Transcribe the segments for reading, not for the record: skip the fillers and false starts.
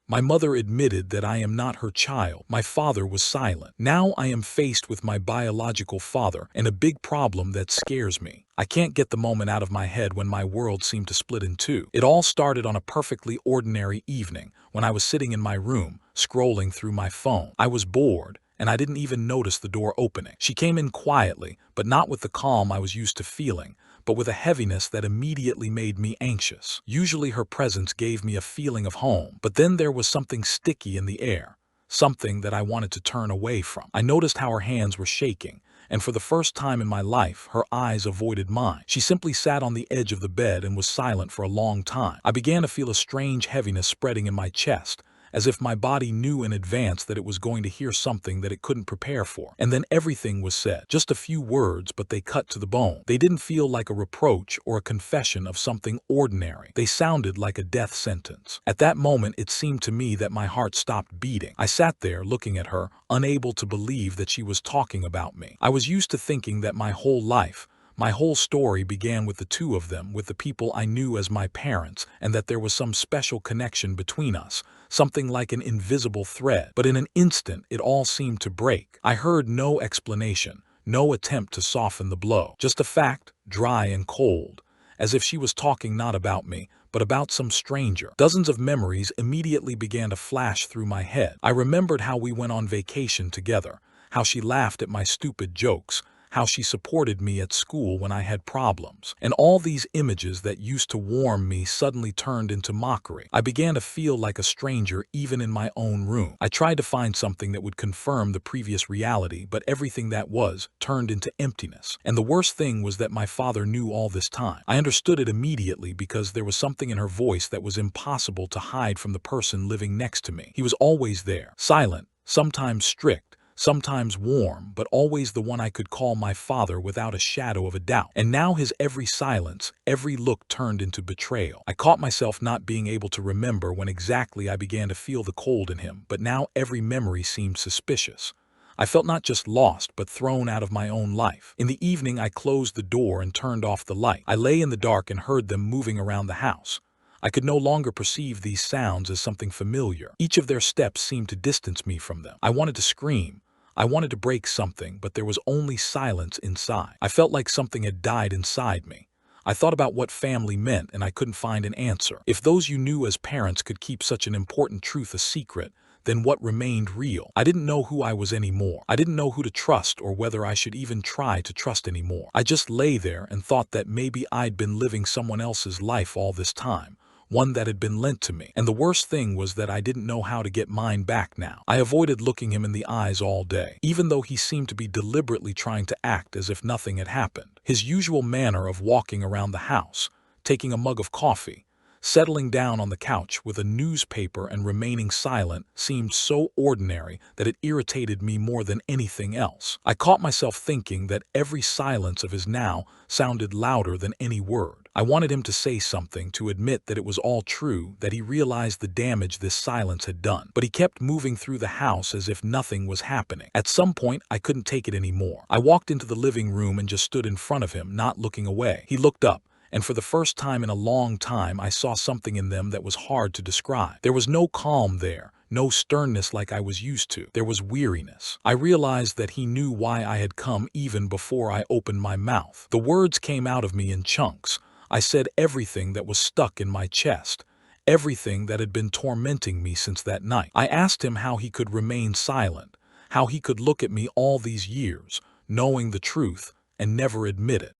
My mother admitted that I am not her child. My father was silent. Now I am faced with my biological father and a big problem that scares me. I can't get the moment out of my head when my world seemed to split in two. It all started on a perfectly ordinary evening when I was sitting in my room, scrolling through my phone. I was bored, and I didn't even notice the door opening. She came in quietly, but not with the calm I was used to feeling, but with a heaviness that immediately made me anxious. Usually her presence gave me a feeling of home, but then there was something sticky in the air, something that I wanted to turn away from. I noticed how her hands were shaking, and for the first time in my life, her eyes avoided mine. She simply sat on the edge of the bed and was silent for a long time. I began to feel a strange heaviness spreading in my chest, as if my body knew in advance that it was going to hear something that it couldn't prepare for. And then everything was said. Just a few words, but they cut to the bone. They didn't feel like a reproach or a confession of something ordinary. They sounded like a death sentence. At that moment, it seemed to me that my heart stopped beating. I sat there looking at her, unable to believe that she was talking about me. I was used to thinking that my whole life, my whole story began with the two of them, with the people I knew as my parents, and that there was some special connection between us, something like an invisible thread. But in an instant, it all seemed to break. I heard no explanation, no attempt to soften the blow. Just a fact, dry and cold, as if she was talking not about me, but about some stranger. Dozens of memories immediately began to flash through my head. I remembered how we went on vacation together, how she laughed at my stupid jokes, how she supported me at school when I had problems. And all these images that used to warm me suddenly turned into mockery. I began to feel like a stranger even in my own room. I tried to find something that would confirm the previous reality, but everything that was turned into emptiness. And the worst thing was that my father knew all this time. I understood it immediately because there was something in her voice that was impossible to hide from the person living next to me. He was always there, silent, sometimes strict, sometimes warm, but always the one I could call my father without a shadow of a doubt. And now his every silence, every look turned into betrayal. I caught myself not being able to remember when exactly I began to feel the cold in him, but now every memory seemed suspicious. I felt not just lost, but thrown out of my own life. In the evening, I closed the door and turned off the light. I lay in the dark and heard them moving around the house. I could no longer perceive these sounds as something familiar. Each of their steps seemed to distance me from them. I wanted to scream. I wanted to break something, but there was only silence inside. I felt like something had died inside me. I thought about what family meant, and I couldn't find an answer. If those you knew as parents could keep such an important truth a secret, then what remained real? I didn't know who I was anymore. I didn't know who to trust or whether I should even try to trust anymore. I just lay there and thought that maybe I'd been living someone else's life all this time, one that had been lent to me. And the worst thing was that I didn't know how to get mine back now. I avoided looking him in the eyes all day, even though he seemed to be deliberately trying to act as if nothing had happened. His usual manner of walking around the house, taking a mug of coffee, settling down on the couch with a newspaper and remaining silent seemed so ordinary that it irritated me more than anything else. I caught myself thinking that every silence of his now sounded louder than any word. I wanted him to say something, to admit that it was all true, that he realized the damage this silence had done. But he kept moving through the house as if nothing was happening. At some point, I couldn't take it anymore. I walked into the living room and just stood in front of him, not looking away. He looked up, and for the first time in a long time, I saw something in them that was hard to describe. There was no calm there, no sternness like I was used to. There was weariness. I realized that he knew why I had come even before I opened my mouth. The words came out of me in chunks. I said everything that was stuck in my chest, everything that had been tormenting me since that night. I asked him how he could remain silent, how he could look at me all these years, knowing the truth, and never admit it.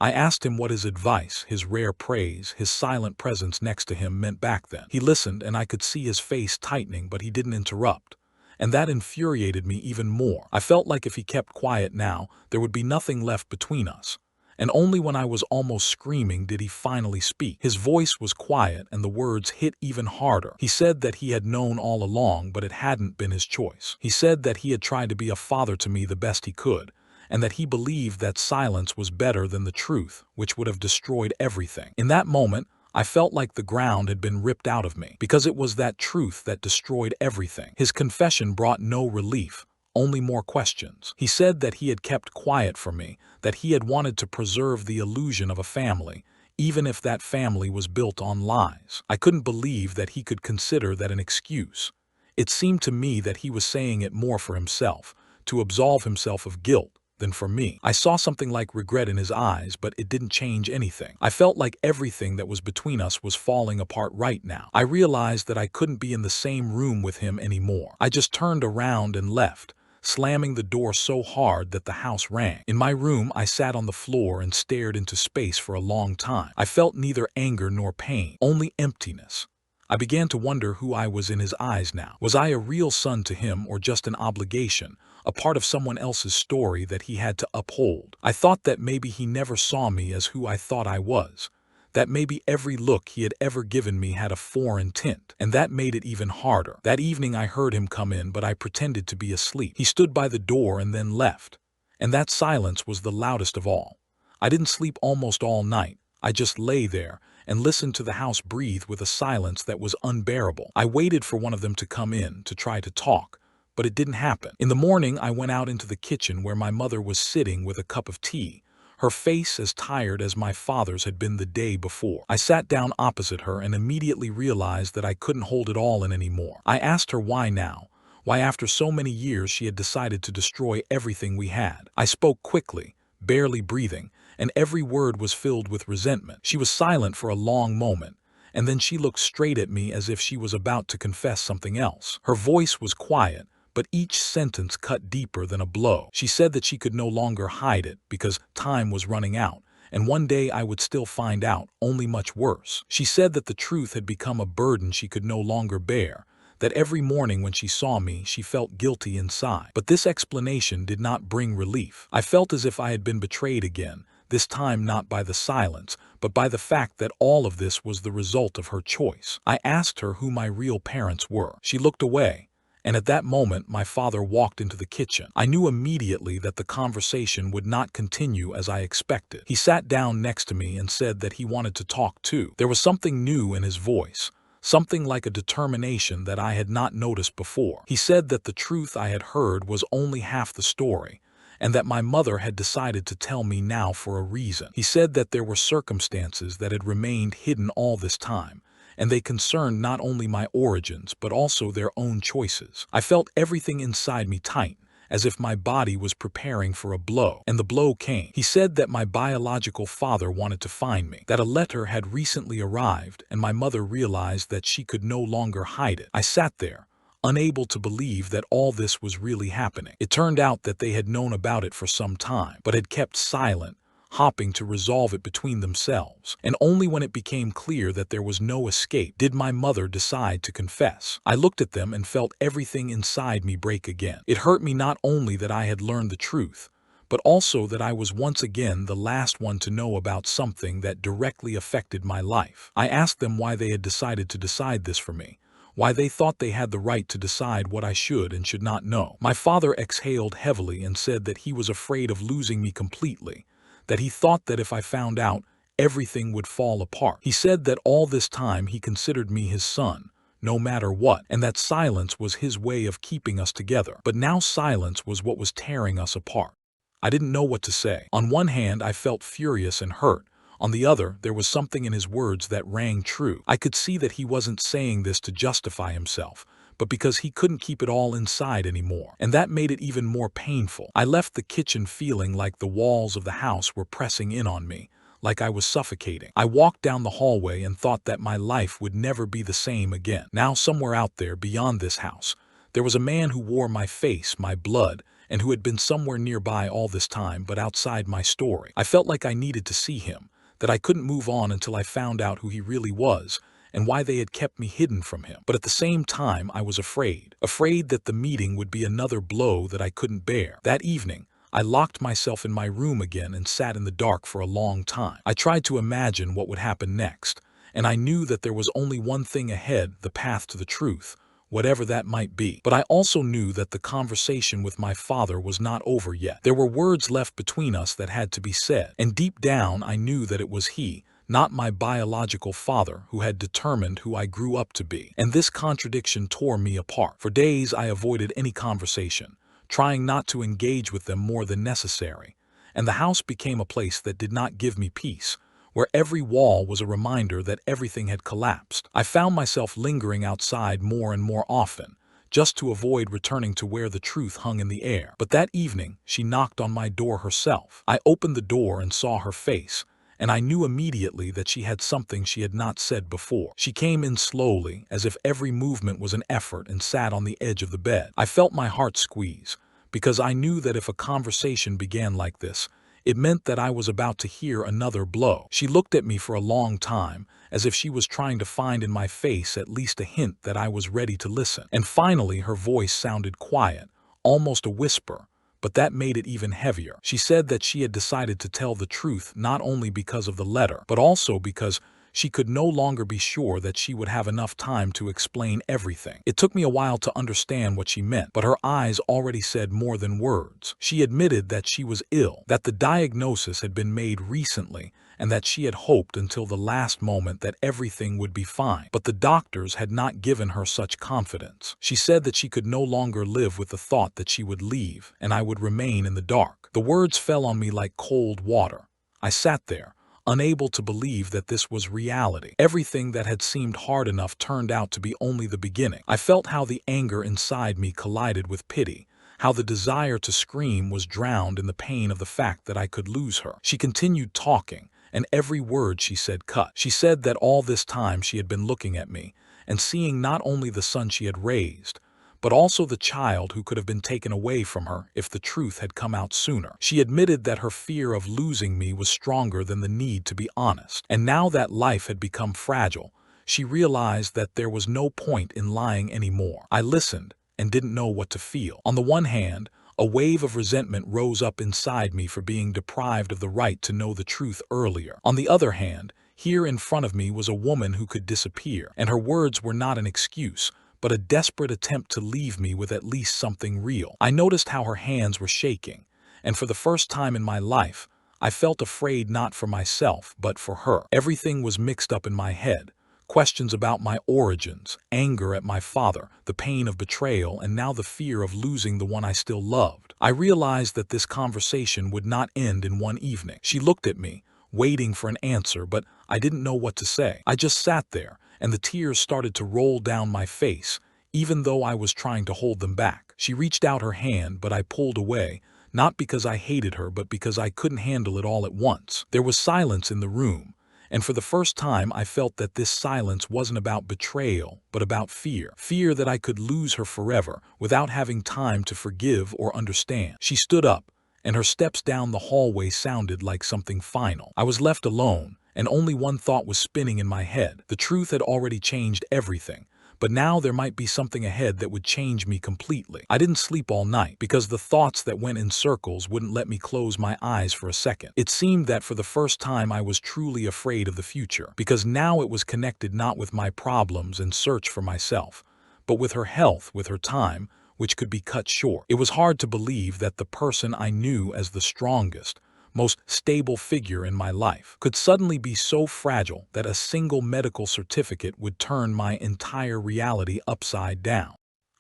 I asked him what his advice, his rare praise, his silent presence next to him meant back then. He listened, and I could see his face tightening, but he didn't interrupt. And that infuriated me even more. I felt like if he kept quiet now, there would be nothing left between us. And only when I was almost screaming did he finally speak. His voice was quiet, and the words hit even harder. He said that he had known all along, but it hadn't been his choice. He said that he had tried to be a father to me the best he could, and that he believed that silence was better than the truth, which would have destroyed everything. In that moment, I felt like the ground had been ripped out of me, because it was that truth that destroyed everything. His confession brought no relief, only more questions. He said that he had kept quiet from me, that he had wanted to preserve the illusion of a family, even if that family was built on lies. I couldn't believe that he could consider that an excuse. It seemed to me that he was saying it more for himself, to absolve himself of guilt, than for me. I saw something like regret in his eyes, but it didn't change anything. I felt like everything that was between us was falling apart right now. I realized that I couldn't be in the same room with him anymore. I just turned around and left, slamming the door so hard that the house rang. In my room, I sat on the floor and stared into space for a long time. I felt neither anger nor pain, only emptiness. I began to wonder who I was in his eyes now. Was I a real son to him or just an obligation, a part of someone else's story that he had to uphold? I thought that maybe he never saw me as who I thought I was, that maybe every look he had ever given me had a foreign tint, and that made it even harder. That evening I heard him come in, but I pretended to be asleep. He stood by the door and then left, and that silence was the loudest of all. I didn't sleep almost all night. I just lay there and listened to the house breathe with a silence that was unbearable. I waited for one of them to come in to try to talk, but it didn't happen. In the morning, I went out into the kitchen where my mother was sitting with a cup of tea, her face as tired as my father's had been the day before. I sat down opposite her and immediately realized that I couldn't hold it all in anymore. I asked her why now, why after so many years she had decided to destroy everything we had. I spoke quickly, barely breathing, and every word was filled with resentment. She was silent for a long moment, and then she looked straight at me as if she was about to confess something else. Her voice was quiet, but each sentence cut deeper than a blow. She said that she could no longer hide it because time was running out, and one day I would still find out, only much worse. She said that the truth had become a burden she could no longer bear, that every morning when she saw me, she felt guilty inside. But this explanation did not bring relief. I felt as if I had been betrayed again, this time not by the silence, but by the fact that all of this was the result of her choice. I asked her who my real parents were. She looked away, and at that moment my father walked into the kitchen. I knew immediately that the conversation would not continue as I expected. He sat down next to me and said that he wanted to talk too. There was something new in his voice, something like a determination that I had not noticed before. He said that the truth I had heard was only half the story, and that my mother had decided to tell me now for a reason. He said that there were circumstances that had remained hidden all this time, and they concerned not only my origins but also their own choices. I felt everything inside me tighten, as if my body was preparing for a blow, and the blow came. He said that my biological father wanted to find me, that a letter had recently arrived, and my mother realized that she could no longer hide it. I sat there, unable to believe that all this was really happening. It turned out that they had known about it for some time, but had kept silent, hoping to resolve it between themselves. And only when it became clear that there was no escape did my mother decide to confess. I looked at them and felt everything inside me break again. It hurt me not only that I had learned the truth, but also that I was once again the last one to know about something that directly affected my life. I asked them why they had decided to decide this for me, why they thought they had the right to decide what I should and should not know. My father exhaled heavily and said that he was afraid of losing me completely, that he thought that if I found out, everything would fall apart. He said that all this time he considered me his son, no matter what, and that silence was his way of keeping us together. But now silence was what was tearing us apart. I didn't know what to say. On one hand, I felt furious and hurt. On the other, there was something in his words that rang true. I could see that he wasn't saying this to justify himself, but because he couldn't keep it all inside anymore. And that made it even more painful. I left the kitchen feeling like the walls of the house were pressing in on me, like I was suffocating. I walked down the hallway and thought that my life would never be the same again. Now somewhere out there, beyond this house, there was a man who wore my face, my blood, and who had been somewhere nearby all this time but outside my story. I felt like I needed to see him, that I couldn't move on until I found out who he really was, and why they had kept me hidden from him. But at the same time, I was afraid that the meeting would be another blow that I couldn't bear. That evening, I locked myself in my room again and sat in the dark for a long time. I tried to imagine what would happen next, and I knew that there was only one thing ahead, the path to the truth, whatever that might be. But I also knew that the conversation with my father was not over yet. There were words left between us that had to be said, and deep down I knew that it was he, not my biological father, who had determined who I grew up to be. And this contradiction tore me apart. For days I avoided any conversation, trying not to engage with them more than necessary, and the house became a place that did not give me peace, where every wall was a reminder that everything had collapsed. I found myself lingering outside more and more often, just to avoid returning to where the truth hung in the air. But that evening, she knocked on my door herself. I opened the door and saw her face, and I knew immediately that she had something she had not said before. She came in slowly, as if every movement was an effort, and sat on the edge of the bed. I felt my heart squeeze, because I knew that if a conversation began like this, it meant that I was about to hear another blow. She looked at me for a long time, as if she was trying to find in my face at least a hint that I was ready to listen. And finally her voice sounded quiet, almost a whisper, but that made it even heavier. She said that she had decided to tell the truth not only because of the letter, but also because she could no longer be sure that she would have enough time to explain everything. It took me a while to understand what she meant, but her eyes already said more than words. She admitted that she was ill, that the diagnosis had been made recently, and that she had hoped until the last moment that everything would be fine. But the doctors had not given her such confidence. She said that she could no longer live with the thought that she would leave, and I would remain in the dark. The words fell on me like cold water. I sat there, unable to believe that this was reality. Everything that had seemed hard enough turned out to be only the beginning. I felt how the anger inside me collided with pity, how the desire to scream was drowned in the pain of the fact that I could lose her. She continued talking, and every word she said cut. She said that all this time she had been looking at me, and seeing not only the son she had raised, but also the child who could have been taken away from her if the truth had come out sooner. She admitted that her fear of losing me was stronger than the need to be honest. And now that life had become fragile, she realized that there was no point in lying anymore. I listened and didn't know what to feel. On the one hand, a wave of resentment rose up inside me for being deprived of the right to know the truth earlier. On the other hand, here in front of me was a woman who could disappear, and her words were not an excuse, but a desperate attempt to leave me with at least something real. I noticed how her hands were shaking, and for the first time in my life, I felt afraid not for myself, but for her. Everything was mixed up in my head. Questions about my origins, anger at my father, the pain of betrayal, and now the fear of losing the one I still loved. I realized that this conversation would not end in one evening. She looked at me, waiting for an answer, but I didn't know what to say. I just sat there, and the tears started to roll down my face, even though I was trying to hold them back. She reached out her hand, but I pulled away, not because I hated her, but because I couldn't handle it all at once. There was silence in the room, and for the first time I felt that this silence wasn't about betrayal, but about fear. Fear that I could lose her forever, without having time to forgive or understand. She stood up, and her steps down the hallway sounded like something final. I was left alone, and only one thought was spinning in my head. The truth had already changed everything, but now there might be something ahead that would change me completely. I didn't sleep all night, because the thoughts that went in circles wouldn't let me close my eyes for a second. It seemed that for the first time I was truly afraid of the future, because now it was connected not with my problems and search for myself, but with her health, with her time, which could be cut short. It was hard to believe that the person I knew as the strongest, most stable figure in my life could suddenly be so fragile that a single medical certificate would turn my entire reality upside down.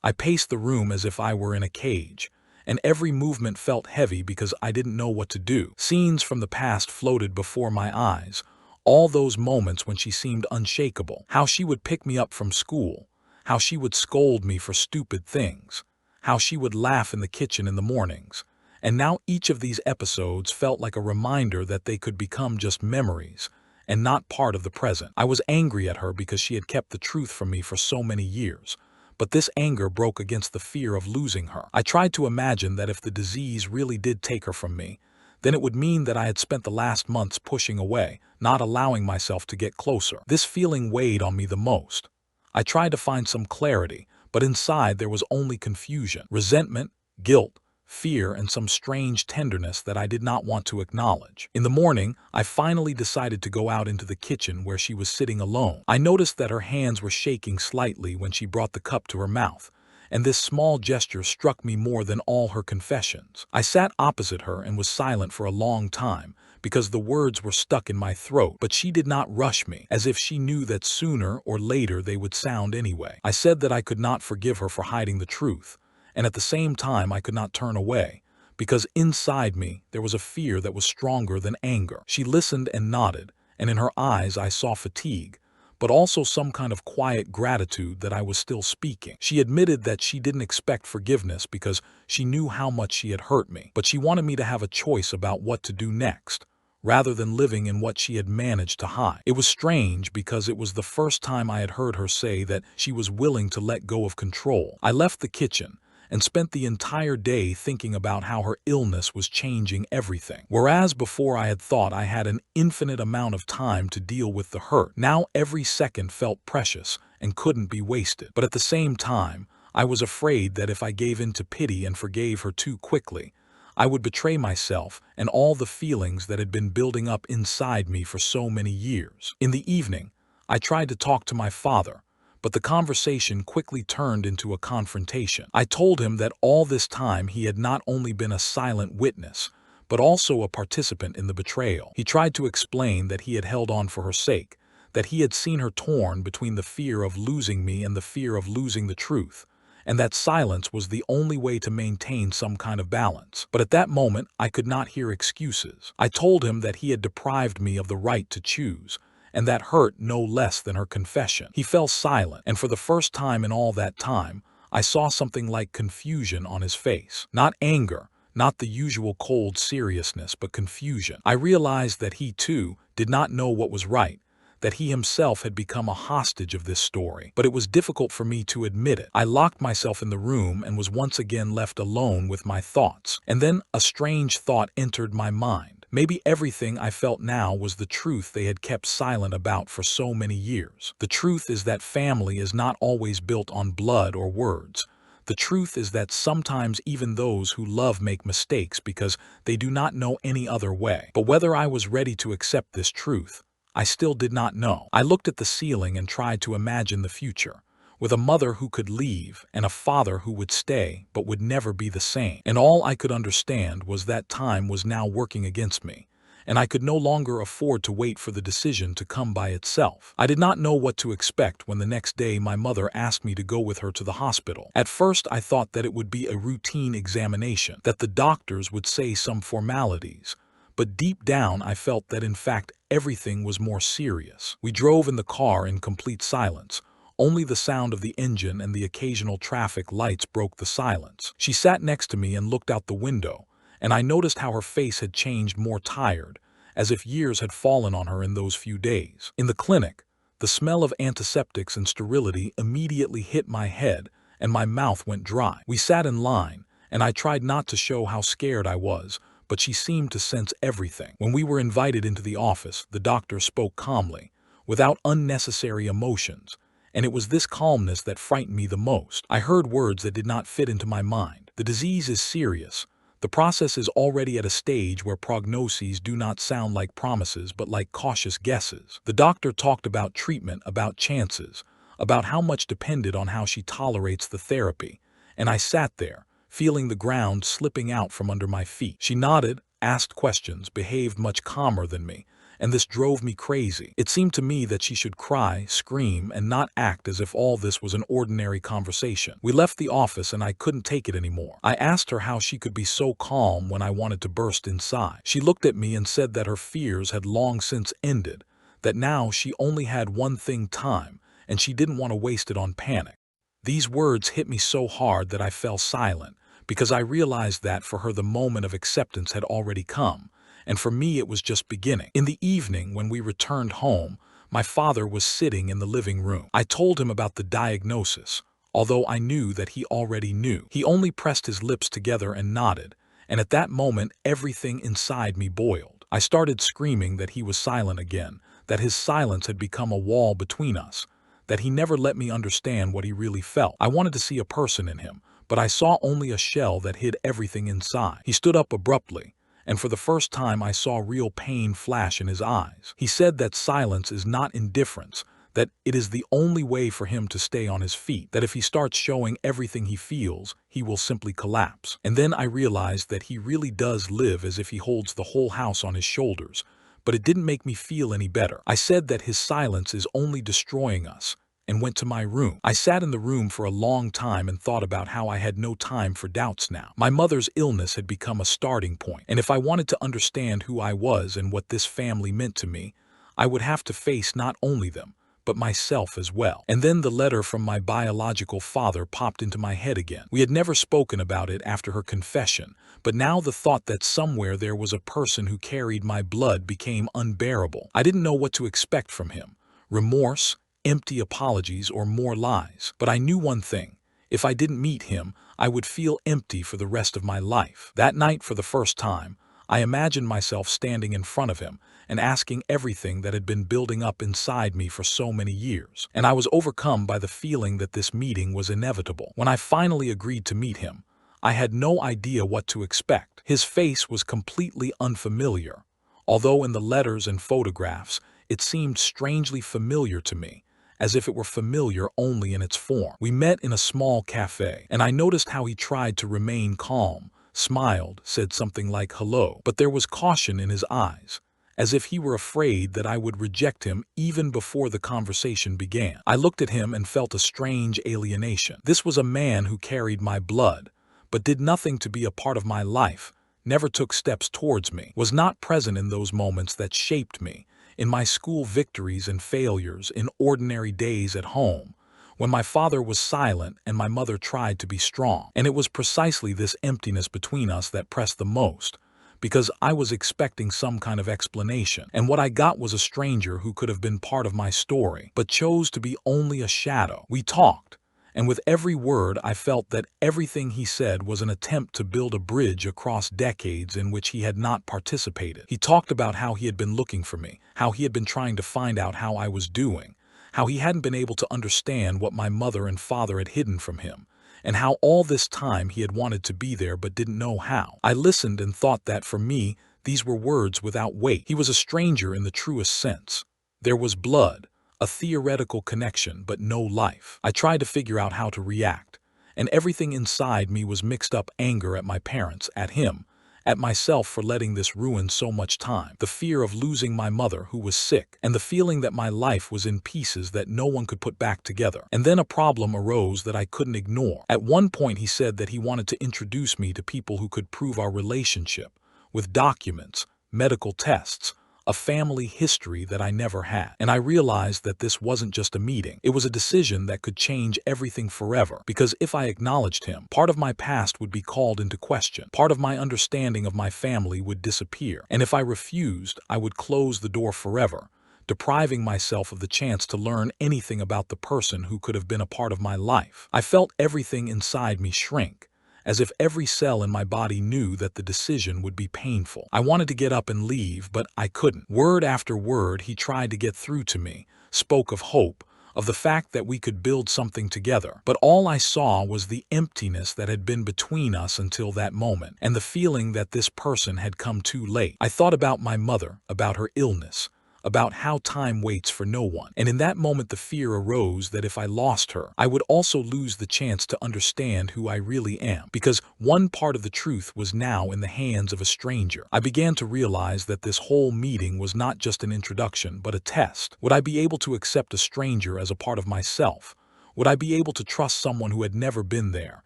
I paced the room as if I were in a cage, and every movement felt heavy because I didn't know what to do. Scenes from the past floated before my eyes, all those moments when she seemed unshakable, how she would pick me up from school, how she would scold me for stupid things, how she would laugh in the kitchen in the mornings. And now each of these episodes felt like a reminder that they could become just memories and not part of the present. I was angry at her because she had kept the truth from me for so many years, but this anger broke against the fear of losing her. I tried to imagine that if the disease really did take her from me, then it would mean that I had spent the last months pushing away, not allowing myself to get closer. This feeling weighed on me the most. I tried to find some clarity, but inside there was only confusion, resentment, guilt, fear, and some strange tenderness that I did not want to acknowledge. In the morning, I finally decided to go out into the kitchen where she was sitting alone. I noticed that her hands were shaking slightly when she brought the cup to her mouth, and this small gesture struck me more than all her confessions. I sat opposite her and was silent for a long time, because the words were stuck in my throat, but she did not rush me, as if she knew that sooner or later they would sound anyway. I said that I could not forgive her for hiding the truth, and at the same time I could not turn away, because inside me there was a fear that was stronger than anger. She listened and nodded, and in her eyes I saw fatigue, but also some kind of quiet gratitude that I was still speaking. She admitted that she didn't expect forgiveness because she knew how much she had hurt me, but she wanted me to have a choice about what to do next, rather than living in what she had managed to hide. It was strange because it was the first time I had heard her say that she was willing to let go of control. I left the kitchen and spent the entire day thinking about how her illness was changing everything. Whereas before I had thought I had an infinite amount of time to deal with the hurt, now every second felt precious and couldn't be wasted. But at the same time, I was afraid that if I gave in to pity and forgave her too quickly, I would betray myself and all the feelings that had been building up inside me for so many years. In the evening, I tried to talk to my father, but the conversation quickly turned into a confrontation. I told him that all this time he had not only been a silent witness, but also a participant in the betrayal. He tried to explain that he had held on for her sake, that he had seen her torn between the fear of losing me and the fear of losing the truth, and that silence was the only way to maintain some kind of balance. But at that moment, I could not hear excuses. I told him that he had deprived me of the right to choose, and that hurt no less than her confession. He fell silent, and for the first time in all that time, I saw something like confusion on his face. Not anger, not the usual cold seriousness, but confusion. I realized that he, too, did not know what was right, that he himself had become a hostage of this story, but it was difficult for me to admit it. I locked myself in the room and was once again left alone with my thoughts. And then a strange thought entered my mind. Maybe everything I felt now was the truth they had kept silent about for so many years. The truth is that family is not always built on blood or words. The truth is that sometimes even those who love make mistakes because they do not know any other way. But whether I was ready to accept this truth, I still did not know. I looked at the ceiling and tried to imagine the future, with a mother who could leave and a father who would stay but would never be the same. And all I could understand was that time was now working against me, and I could no longer afford to wait for the decision to come by itself. I did not know what to expect when the next day my mother asked me to go with her to the hospital. At first I thought that it would be a routine examination, that the doctors would say some formalities, but deep down I felt that in fact everything was more serious. We drove in the car in complete silence. Only the sound of the engine and the occasional traffic lights broke the silence. She sat next to me and looked out the window, and I noticed how her face had changed more tired, as if years had fallen on her in those few days. In the clinic, the smell of antiseptics and sterility immediately hit my head, and my mouth went dry. We sat in line, and I tried not to show how scared I was, but she seemed to sense everything. When we were invited into the office, the doctor spoke calmly, without unnecessary emotions, and it was this calmness that frightened me the most. I heard words that did not fit into my mind. The disease is serious. The process is already at a stage where prognoses do not sound like promises but like cautious guesses. The doctor talked about treatment, about chances, about how much depended on how she tolerates the therapy, and I sat there, feeling the ground slipping out from under my feet. She nodded, asked questions, behaved much calmer than me, and this drove me crazy. It seemed to me that she should cry, scream, and not act as if all this was an ordinary conversation. We left the office and I couldn't take it anymore. I asked her how she could be so calm when I wanted to burst inside. She looked at me and said that her fears had long since ended, that now she only had one thing: time, and she didn't want to waste it on panic. These words hit me so hard that I fell silent, because I realized that for her the moment of acceptance had already come, and for me it was just beginning. In the evening, when we returned home, my father was sitting in the living room. I told him about the diagnosis, although I knew that he already knew. He only pressed his lips together and nodded, and at that moment everything inside me boiled. I started screaming that he was silent again, that his silence had become a wall between us, that he never let me understand what he really felt. I wanted to see a person in him, but I saw only a shell that hid everything inside. He stood up abruptly, and for the first time I saw real pain flash in his eyes. He said that silence is not indifference, that it is the only way for him to stay on his feet, that if he starts showing everything he feels, he will simply collapse. And then I realized that he really does live as if he holds the whole house on his shoulders, but it didn't make me feel any better. I said that his silence is only destroying us, and went to my room. I sat in the room for a long time and thought about how I had no time for doubts now. My mother's illness had become a starting point, and if I wanted to understand who I was and what this family meant to me, I would have to face not only them, but myself as well. And then the letter from my biological father popped into my head again. We had never spoken about it after her confession, but now the thought that somewhere there was a person who carried my blood became unbearable. I didn't know what to expect from him: remorse, empty apologies, or more lies. But I knew one thing: if I didn't meet him, I would feel empty for the rest of my life. That night, for the first time, I imagined myself standing in front of him and asking everything that had been building up inside me for so many years. And I was overcome by the feeling that this meeting was inevitable. When I finally agreed to meet him, I had no idea what to expect. His face was completely unfamiliar, although in the letters and photographs it seemed strangely familiar to me, as if it were familiar only in its form. We met in a small cafe, and I noticed how he tried to remain calm, smiled, said something like hello, but there was caution in his eyes, as if he were afraid that I would reject him even before the conversation began. I looked at him and felt a strange alienation. This was a man who carried my blood, but did nothing to be a part of my life, never took steps towards me, was not present in those moments that shaped me, in my school victories and failures, in ordinary days at home, when my father was silent and my mother tried to be strong. And it was precisely this emptiness between us that pressed the most, because I was expecting some kind of explanation, and what I got was a stranger who could have been part of my story, but chose to be only a shadow. We talked, and with every word I felt that everything he said was an attempt to build a bridge across decades in which he had not participated. He talked about how he had been looking for me, how he had been trying to find out how I was doing, how he hadn't been able to understand what my mother and father had hidden from him, and how all this time he had wanted to be there but didn't know how. I listened and thought that, for me, these were words without weight. He was a stranger in the truest sense. There was blood, a theoretical connection, but no life. I tried to figure out how to react, and everything inside me was mixed up: anger at my parents, at him, at myself for letting this ruin so much time, the fear of losing my mother who was sick, and the feeling that my life was in pieces that no one could put back together. And then a problem arose that I couldn't ignore. At one point he said that he wanted to introduce me to people who could prove our relationship, with documents, medical tests, a family history that I never had. And I realized that this wasn't just a meeting. It was a decision that could change everything forever. Because if I acknowledged him, part of my past would be called into question. Part of my understanding of my family would disappear. And if I refused, I would close the door forever, depriving myself of the chance to learn anything about the person who could have been a part of my life. I felt everything inside me shrink, as if every cell in my body knew that the decision would be painful. I wanted to get up and leave, but I couldn't. Word after word he tried to get through to me spoke of hope, of the fact that we could build something together. But all I saw was the emptiness that had been between us until that moment, and the feeling that this person had come too late. I thought about my mother, about her illness, about how time waits for no one. And in that moment the fear arose that if I lost her, I would also lose the chance to understand who I really am, because one part of the truth was now in the hands of a stranger. I began to realize that this whole meeting was not just an introduction, but a test. Would I be able to accept a stranger as a part of myself? Would I be able to trust someone who had never been there,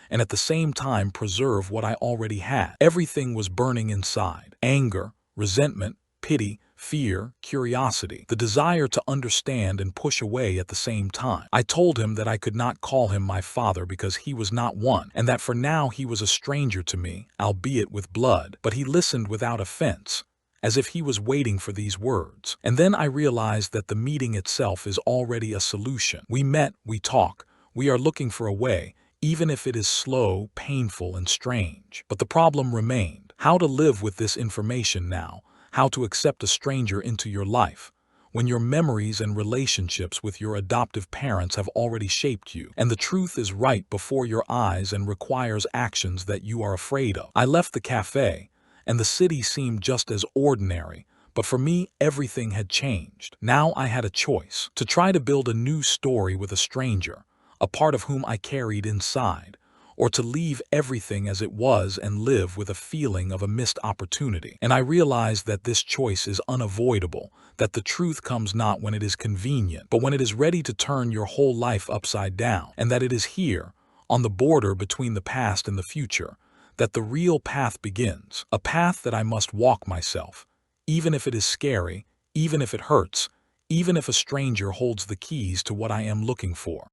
and at the same time preserve what I already had? Everything was burning inside: anger, resentment, pity, fear, curiosity, the desire to understand and push away at the same time. I told him that I could not call him my father because he was not one, and that for now he was a stranger to me, albeit with blood. But he listened without offense, as if he was waiting for these words. And then I realized that the meeting itself is already a solution. We met, we talk, we are looking for a way, even if it is slow, painful, and strange. But the problem remained: how to live with this information now, how to accept a stranger into your life, when your memories and relationships with your adoptive parents have already shaped you, and the truth is right before your eyes and requires actions that you are afraid of. I left the cafe, and the city seemed just as ordinary, but for me everything had changed. Now I had a choice: to try to build a new story with a stranger, a part of whom I carried inside, or to leave everything as it was and live with a feeling of a missed opportunity. And I realized that this choice is unavoidable, that the truth comes not when it is convenient, but when it is ready to turn your whole life upside down, and that it is here, on the border between the past and the future, that the real path begins, a path that I must walk myself, even if it is scary, even if it hurts, even if a stranger holds the keys to what I am looking for.